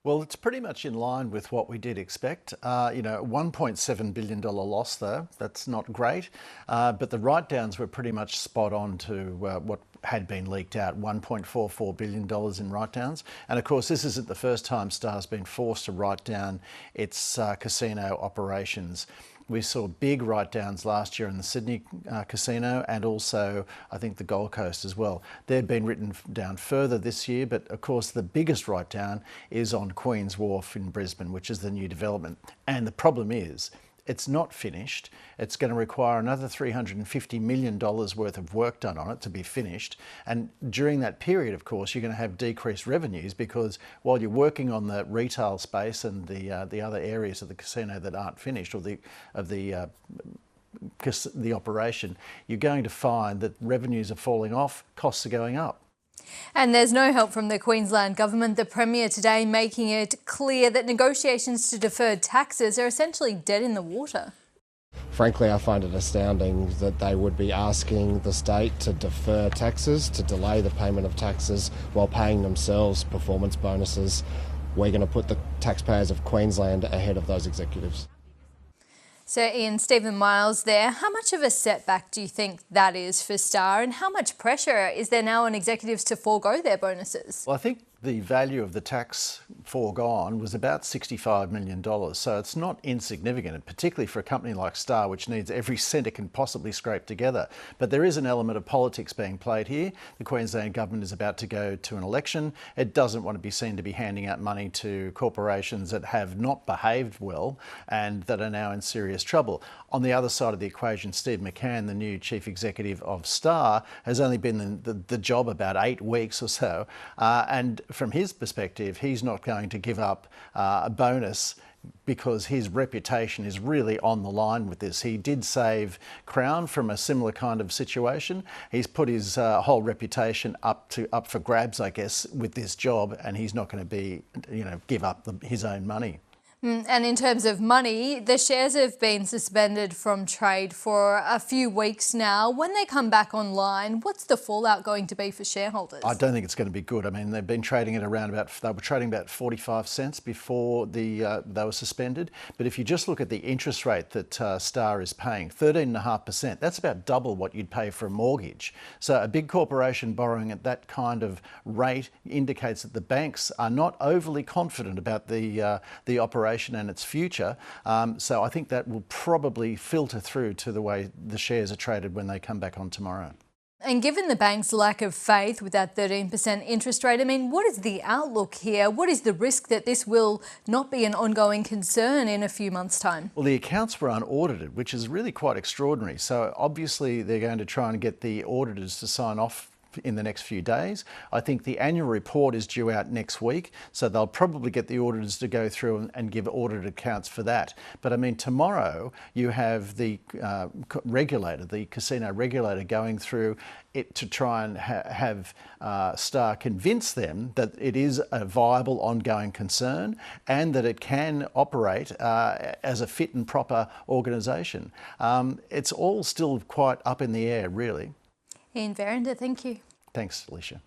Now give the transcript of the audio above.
Well, it's pretty much in line with what we did expect. $1.7 billion loss though, that's not great. But the write-downs were pretty much spot on to what had been leaked out, $1.44 billion in write-downs. And of course, this isn't the first time Star's been forced to write down its casino operations. We saw big write-downs last year in the Sydney casino and also I think the Gold Coast as well. They've been written down further this year, but of course the biggest write-down is on Queens Wharf in Brisbane, which is the new development. And the problem is, it's not finished. It's going to require another $350 million worth of work done on it to be finished. And during that period, of course, you're going to have decreased revenues because while you're working on the retail space and the other areas of the casino that aren't finished, or the operation, you're going to find that revenues are falling off, costs are going up. And there's no help from the Queensland government. The Premier today making it clear that negotiations to defer taxes are essentially dead in the water. Frankly, I find it astounding that they would be asking the state to defer taxes, to delay the payment of taxes while paying themselves performance bonuses. We're going to put the taxpayers of Queensland ahead of those executives. So Ian, Stephen Miles there, how much of a setback do you think that is for Star, and how much pressure is there now on executives to forego their bonuses? Well, I think the value of the tax foregone was about $65 million. So it's not insignificant, particularly for a company like Star, which needs every cent it can possibly scrape together. But there is an element of politics being played here. The Queensland government is about to go to an election. It doesn't want to be seen to be handing out money to corporations that have not behaved well and that are now in serious trouble. On the other side of the equation, Steve McCann, the new chief executive of Star, has only been in the job about 8 weeks or so. And from his perspective, he's not going to give up a bonus because his reputation is really on the line with this. He did save Crown from a similar kind of situation. He's put his whole reputation up for grabs, I guess, with this job, and he's not going to give up his own money. And in terms of money, the shares have been suspended from trade for a few weeks now. When they come back online, what's the fallout going to be for shareholders? I don't think it's going to be good. I mean, they've been trading at they were trading about 45 cents before they were suspended. But if you just look at the interest rate that Star is paying, 13.5%, that's about double what you'd pay for a mortgage. So a big corporation borrowing at that kind of rate indicates that the banks are not overly confident about the operation and its future. So I think that will probably filter through to the way the shares are traded when they come back on tomorrow. And given the bank's lack of faith with that 13% interest rate, I mean, what is the outlook here? What is the risk that this will not be an ongoing concern in a few months' time? Well, the accounts were unaudited, which is really quite extraordinary. So obviously they're going to try and get the auditors to sign off in the next few days. I think the annual report is due out next week, so they'll probably get the auditors to go through and give audited accounts for that. But I mean, tomorrow you have the regulator, the casino regulator, going through it to try and have Star convince them that it is a viable ongoing concern and that it can operate as a fit and proper organisation. It's all still quite up in the air, really. Ian Verinder, thank you. Thanks, Alicia.